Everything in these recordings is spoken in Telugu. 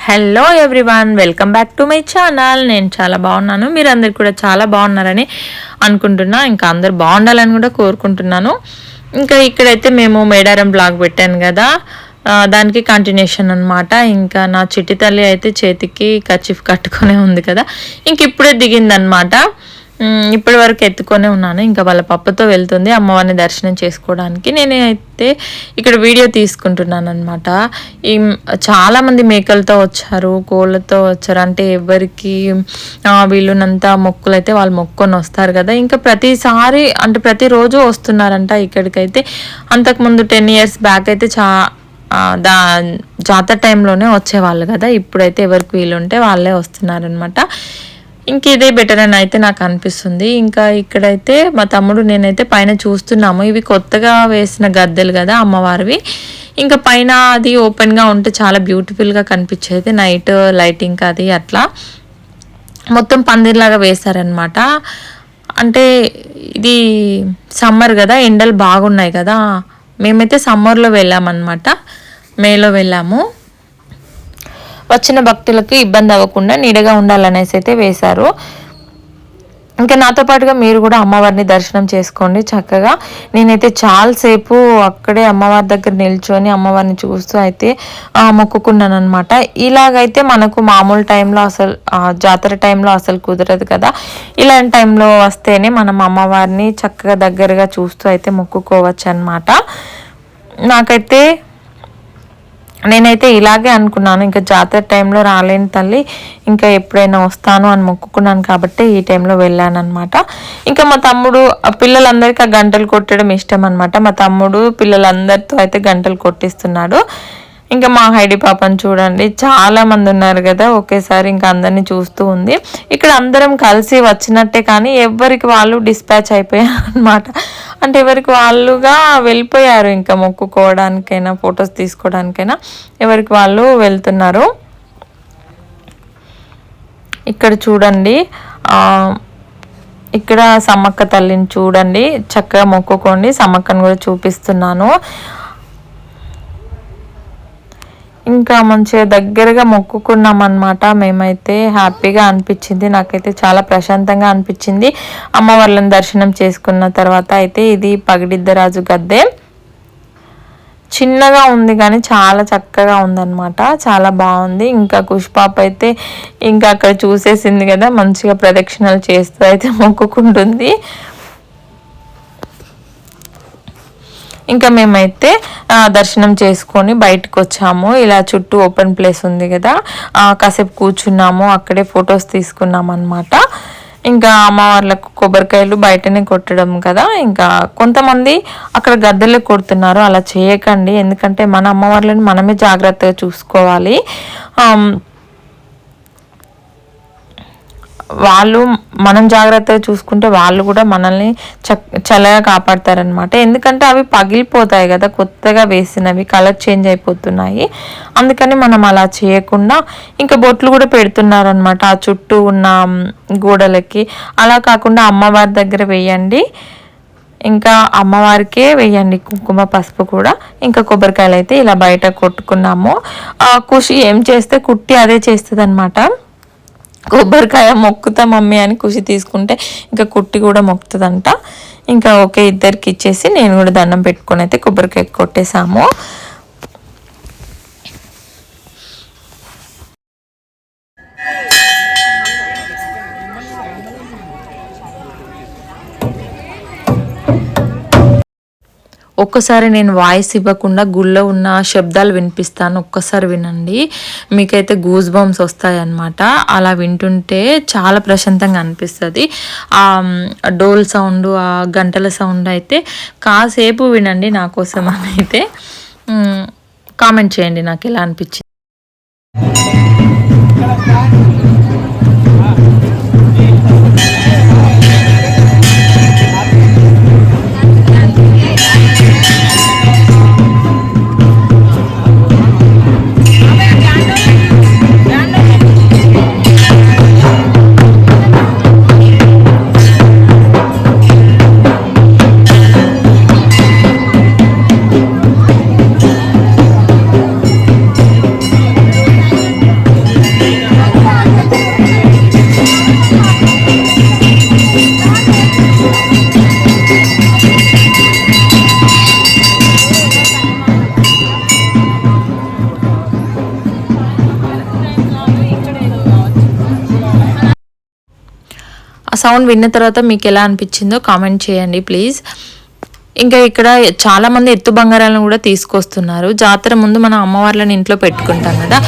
Hello everyone, welcome back to my channel. నేను చాలా బాగున్నాను, మీరందరు కూడా చాలా బాగున్నారని అనుకుంటున్నా. ఇంకా అందరు బాగుండాలని కూడా కోరుకుంటున్నాను. ఇంకా ఇక్కడైతే మేము మేడారం బ్లాగ్ పెట్టాను కదా, దానికి కంటిన్యూషన్ అనమాట. ఇంకా నా చిట్టి తల్లి అయితే చేతికి కర్చీఫ్ కట్టుకునే ఉంది కదా, ఇంక ఇప్పుడే దిగిందనమాట. ఇప్పటి వరకు ఎత్తుకొనే ఉన్నాను. ఇంకా వాళ్ళ పప్పతో వెళ్తుంది అమ్మవారిని దర్శనం చేసుకోవడానికి. నేనైతే ఇక్కడ వీడియో తీసుకుంటున్నాను అనమాట. ఈ చాలామంది మేకలతో వచ్చారు, కోళ్ళతో వచ్చారు. అంటే ఎవరికి వీళ్ళునంత మొక్కులు అయితే వాళ్ళు మొక్కుకొని వస్తారు కదా. ఇంకా ప్రతిసారి అంటే ప్రతిరోజు వస్తున్నారంట ఇక్కడికైతే. అంతకుముందు 10 years బ్యాక్ అయితే జాతర టైంలోనే వచ్చేవాళ్ళు కదా. ఇప్పుడైతే ఎవరికి వీలుంటే వాళ్ళే వస్తున్నారనమాట. ఇంక ఇదే బెటర్ అని అయితే నాకు అనిపిస్తుంది. ఇంకా ఇక్కడైతే మా తమ్ముడు నేనైతే పైన చూస్తున్నాము. ఇవి కొత్తగా వేసిన గద్దెలు కదా అమ్మవారివి. ఇంకా పైన అది ఓపెన్గా ఉంటే చాలా బ్యూటిఫుల్గా కనిపించేది. నైట్ లైటింగ్ అది అట్లా మొత్తం పందిర్లాగా వేశారనమాట. అంటే ఇది సమ్మర్ కదా, ఎండలు బాగున్నాయి కదా. మేమైతే సమ్మర్లో వెళ్ళామన్నమాట, మేలో వెళ్ళాము. వచ్చిన భక్తులకు ఇబ్బంది అవ్వకుండా నీడగా ఉండాలనేసి అయితే వేశారు. ఇంకా నాతో పాటుగా మీరు కూడా అమ్మవారిని దర్శనం చేసుకోండి చక్కగా. నేనైతే చాలాసేపు అక్కడే అమ్మవారి దగ్గర నిల్చొని అమ్మవారిని చూస్తూ అయితే మొక్కుకున్నాను అనమాట. ఇలాగైతే మనకు మామూలు టైంలో అసలు జాతర టైంలో అసలు కుదరదు కదా. ఇలాంటి టైంలో వస్తేనే మనం అమ్మవారిని చక్కగా దగ్గరగా చూస్తూ అయితే మొక్కుకోవచ్చు అనమాట. నేనైతే ఇలాగే అనుకున్నాను. ఇంకా జాతర టైంలో రాలేని తల్లి, ఇంకా ఎప్పుడైనా వస్తాను అని మొక్కుకున్నాను కాబట్టి ఈ టైంలో వెళ్ళాను అనమాట. ఇంకా మా తమ్ముడు పిల్లలందరికీ ఆ గంటలు కొట్టడం ఇష్టం అనమాట. మా తమ్ముడు పిల్లలందరితో అయితే గంటలు కొట్టిస్తున్నాడు. ఇంకా మా హైడి పాపని చూడండి, చాలా మంది ఉన్నారు కదా ఒకేసారి. ఇంకా అందరినీ చూస్తూ ఉంది. ఇక్కడ అందరం కలిసి వచ్చినట్టే కానీ ఎవరికి వాళ్ళు డిస్పాచ్ అయిపోయారు అనమాట. అంటే ఎవరికి వాళ్ళుగా వెళ్ళిపోయారు. ఇంకా మొక్కుకోవడానికైనా ఫొటోస్ తీసుకోవడానికైనా ఎవరికి వాళ్ళు వెళ్తున్నారు. ఇక్కడ చూడండి, ఇక్కడ సమ్మక్క తల్లిని చూడండి, చక్కగా మొక్కుకోండి. సమ్మక్కను కూడా చూపిస్తున్నాను. ఇంకా మంచిగా దగ్గరగా మొక్కుకున్నాం అనమాట. మేమైతే హ్యాపీగా అనిపించింది, నాకైతే చాలా ప్రశాంతంగా అనిపించింది అమ్మవార్లను దర్శనం చేసుకున్న తర్వాత. అయితే ఇది పగిడిద్దరాజు గద్దె, చిన్నగా ఉంది కానీ చాలా చక్కగా ఉందన్నమాట, చాలా బాగుంది. ఇంకా కుష్పాప అయితే ఇంకా అక్కడ చూసేసింది కదా, మంచిగా ప్రదక్షిణలు చేస్తూ అయితే మొక్కుకుంటుంది. ఇంకా మేమైతే దర్శనం చేసుకొని బయటకు వచ్చాము. ఇలా చుట్టూ ఓపెన్ ప్లేస్ ఉంది కదా, కాసేపు కూర్చున్నాము, అక్కడే ఫొటోస్ తీసుకున్నాం అనమాట. ఇంకా అమ్మవార్లకు కొబ్బరికాయలు బయటనే కొట్టడం కదా. ఇంకా కొంతమంది అక్కడ గద్దెలు కొడుతున్నారు, అలా చేయకండి. ఎందుకంటే మన అమ్మవార్లను మనమే జాగ్రత్తగా చూసుకోవాలి. వాళ్ళు మనం జాగ్రత్తగా చూసుకుంటే వాళ్ళు కూడా మనల్ని చల్లగా కాపాడతారనమాట. ఎందుకంటే అవి పగిలిపోతాయి కదా, కొత్తగా వేసినవి కలర్ చేంజ్ అయిపోతున్నాయి. అందుకని మనం అలా చేయకుండా ఇంకా బొట్లు కూడా పెడుతున్నారనమాట ఆ చుట్టూ ఉన్న గోడలకి. అలా కాకుండా అమ్మవారి దగ్గర వేయండి, ఇంకా అమ్మవారికే వేయండి కుంకుమ పసుపు కూడా. ఇంకా కొబ్బరికాయలు అయితే ఇలా బయట కొట్టుకున్నాము. ఖుషి ఏం చేస్తే కుట్టి అదే చేస్తుంది అనమాట. కొబ్బరికాయ మొక్కుతా మమ్మీ అని ఖుషి తీసుకుంటే ఇంకా కుట్టి కూడా మొక్కుతుందంట. ఇంకా ఓకే, ఇద్దరికి ఇచ్చేసి నేను కూడా దండం పెట్టుకొని అయితే కొబ్బరికాయ కొట్టేసాము. ఒక్కసారి నేను వాయిస్ ఇవ్వకుండా గుళ్ళో ఉన్న శబ్దాలు వినిపిస్తాను, ఒక్కసారి వినండి. మీకైతే గూస్ బంప్స్ వస్తాయి అన్నమాట. అలా వింటుంటే చాలా ప్రశాంతంగా అనిపిస్తుంది. ఆ డోల్ సౌండ్, ఆ గంటల సౌండ్ అయితే కాసేపు వినండి నా కోసం అని అయితే కామెంట్ చేయండి నాకు ఎలా అనిపించింది. సౌండ్ విన్న తర్వాత మీకు ఎలా అనిపించిందో కామెంట్ చేయండి ప్లీజ్. ఇంకా ఇక్కడ చాలా మంది ఎత్తు బంగారాలను కూడా తీసుకొస్తున్నారు. జాతర ముందు మనం అమ్మవార్లను ఇంట్లో పెట్టుకుంటాం కదా,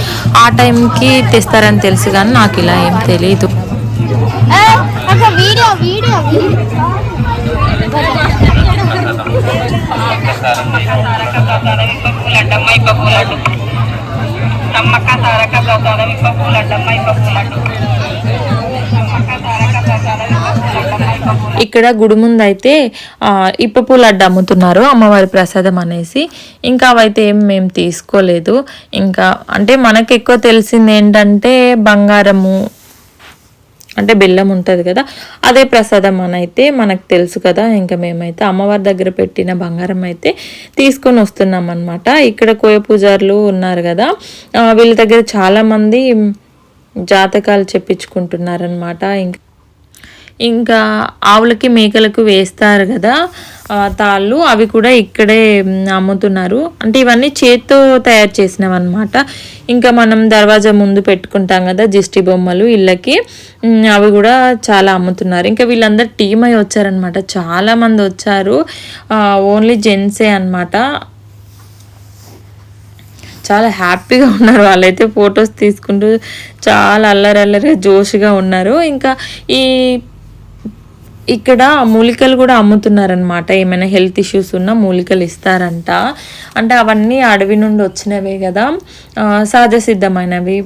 ఆ టైంకి తెస్తారని తెలుసు కానీ నాకు ఇలా ఏం తెలీదు. ఇక్కడ గుడి ముందు అయితే ఇప్పపు లడ్డు అమ్ముతున్నారు అమ్మవారి ప్రసాదం అనేసి. ఇంకా అవైతే ఏం మేము తీసుకోలేదు. ఇంకా అంటే మనకు ఎక్కువ తెలిసింది ఏంటంటే బంగారము అంటే బెల్లం ఉంటుంది కదా, అదే ప్రసాదం అని అయితే మనకు తెలుసు కదా. ఇంకా మేమైతే అమ్మవారి దగ్గర పెట్టిన బంగారం అయితే తీసుకొని వస్తున్నాం అనమాట. ఇక్కడ కోయ పూజారులు ఉన్నారు కదా, వీళ్ళ దగ్గర చాలామంది జాతకాలు చెప్పించుకుంటున్నారనమాట. ఇంకా ఆవులకి మేకలకు వేస్తారు కదా తాళ్ళు, అవి కూడా ఇక్కడే అమ్ముతున్నారు. అంటే ఇవన్నీ చేత్తో తయారు చేసినవి అనమాట. ఇంకా మనం దర్వాజా ముందు పెట్టుకుంటాం కదా దిష్టి బొమ్మలు ఇళ్ళకి, అవి కూడా చాలా అమ్ముతున్నారు. ఇంకా వీళ్ళందరూ టీమ్ అయి వచ్చారనమాట, చాలామంది వచ్చారు, ఓన్లీ జెంట్సే అనమాట. చాలా హ్యాపీగా ఉన్నారు వాళ్ళైతే, ఫొటోస్ తీసుకుంటూ చాలా అల్లరల్లరిగా జోష్గా ఉన్నారు. ఇంకా ఇక్కడ మూలికలు కూడా అమ్ముతున్నారనమాట. ఏమైనా హెల్త్ ఇష్యూస్ ఉన్నా మూలికలు ఇస్తారంట. అంటే అవన్నీ అడవి నుండి వచ్చినవే కదా, సహజ సిద్ధమైనవి,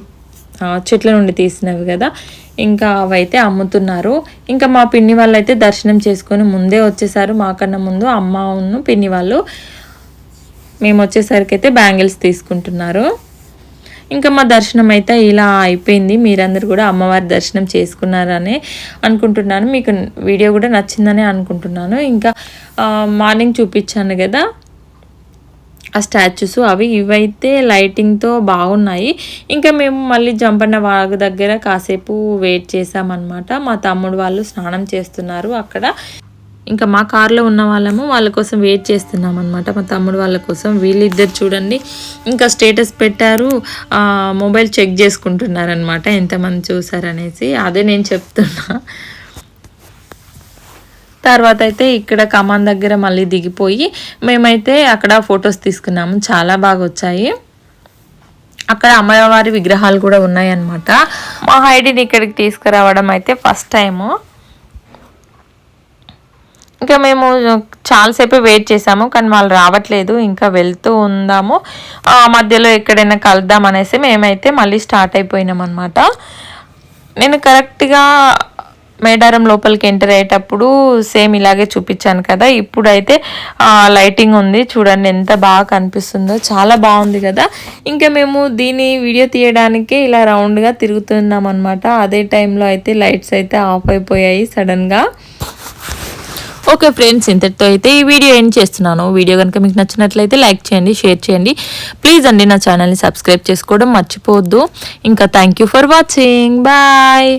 చెట్ల నుండి తీసినవి కదా. ఇంకా అవైతే అమ్ముతున్నారు. ఇంకా మా పిన్ని వాళ్ళు అయితే దర్శనం చేసుకొని ముందే వచ్చేసారు, మాకన్నా ముందు అమ్మ ఉన్న పిన్ని వాళ్ళు. మేము వచ్చేసరికి అయితే బ్యాంగిల్స్ తీసుకుంటున్నారు. ఇంకా మా దర్శనం అయితే ఇలా అయిపోయింది. మీరందరూ కూడా అమ్మవారి దర్శనం చేసుకున్నారని అనుకుంటున్నాను. మీకు వీడియో కూడా నచ్చిందని అనుకుంటున్నాను. ఇంకా మార్నింగ్ చూపించాను కదా ఆ స్టాచ్యూస్, ఇవైతే లైటింగ్తో బాగున్నాయి. ఇంకా మేము మళ్ళీ జంపన్న వాగు దగ్గర కాసేపు వెయిట్ చేసామన్నమాట. మా తమ్ముడు వాళ్ళు స్నానం చేస్తున్నారు అక్కడ. ఇంకా మా కార్లో ఉన్న వాళ్ళ కోసం వెయిట్ చేస్తున్నాం అనమాట, మా తమ్ముడు వాళ్ళ కోసం. వీళ్ళిద్దరు చూడండి ఇంకా స్టేటస్ పెట్టారు, మొబైల్ చెక్ చేసుకుంటున్నారనమాట ఎంతమంది చూసారనేసి. అదే నేను చెప్తున్నా. తర్వాత అయితే ఇక్కడ కమాన్ దగ్గర మళ్ళీ దిగిపోయి మేమైతే అక్కడ ఫొటోస్ తీసుకున్నాము, చాలా బాగా వచ్చాయి. అక్కడ అమ్మవారి విగ్రహాలు కూడా ఉన్నాయి అన్నమాట. మా హైడీని ఇక్కడికి తీసుకురావడం అయితే ఫస్ట్ టైము. ఇంకా మేము చాలాసేపు వెయిట్ చేసాము కానీ వాళ్ళు రావట్లేదు. ఇంకా వెళ్తూ ఉందాము, మధ్యలో ఎక్కడైనా కలుద్దాం అనేసి మేమైతే మళ్ళీ స్టార్ట్ అయిపోయినాం అనమాట. నేను కరెక్ట్గా మేడారం లోపలికి ఎంటర్ అయ్యేటప్పుడు సేమ్ ఇలాగే చూపించాను కదా. ఇప్పుడైతే లైటింగ్ ఉంది చూడండి, ఎంత బాగా కనిపిస్తుందో, చాలా బాగుంది కదా. ఇంకా మేము దీని వీడియో తీయడానికి ఇలా రౌండ్గా తిరుగుతున్నాం అనమాట. అదే టైంలో అయితే లైట్స్ అయితే ఆఫ్ అయిపోయాయి సడన్గా. ఓకే ఫ్రెండ్స్, ఇంతటితో అయితే ఈ వీడియో ఎండ్ చేస్తున్నాను. వీడియో కనుక మీకు నచ్చినట్లయితే లైక్ చేయండి, షేర్ చేయండి ప్లీజ్ అండి. నా ఛానల్ని సబ్స్క్రైబ్ చేసుకోవడం మర్చిపోవద్దు. ఇంకా thank you for watching, bye.